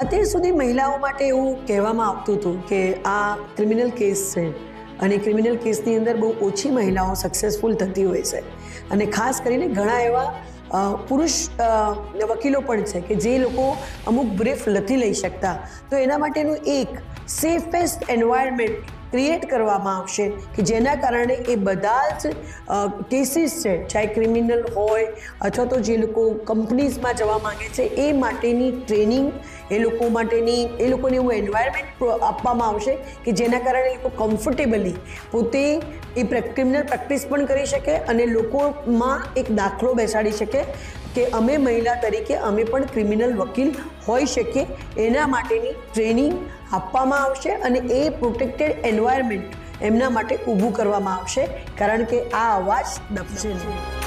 અત્યાર સુધી મહિલાઓ માટે એવું કહેવામાં આવતું હતું કે આ ક્રિમિનલ કેસ છે અને ક્રિમિનલ કેસની અંદર બહુ ઓછી મહિલાઓ સક્સેસફુલ થતી હોય છે અને ખાસ કરીને ઘણા એવા પુરુષ વકીલો પણ છે કે જે લોકો અમુક બ્રીફ નથી લઈ શકતા, તો એના માટેનું એક સેફેસ્ટ એન્વાયરમેન્ટ ક્રિએટ કરવામાં આવશે કે જેના કારણે એ બધા જ કેસીસ છે, ચાહે ક્રિમિનલ હોય અથવા તો જે લોકો કંપનીઝમાં જવા માંગે છે એ માટેની ટ્રેનિંગ, એ લોકોને એવું એન્વાયરમેન્ટ આપવામાં આવશે કે જેના કારણે એ લોકો કમ્ફર્ટેબલી પોતે એ ક્રિમિનલ પ્રેક્ટિસ પણ કરી શકે અને લોકોમાં એક દાખલો બેસાડી શકે કે અમે મહિલા તરીકે અમે પણ ક્રિમિનલ વકીલ હોઈ શકીએ. એના માટેની ટ્રેનિંગ આપવામાં આવશે અને એ પ્રોટેક્ટેડ એન્વાયરમેન્ટ એમના માટે ઊભું કરવામાં આવશે, કારણ કે આ અવાજ દબશે નહીં.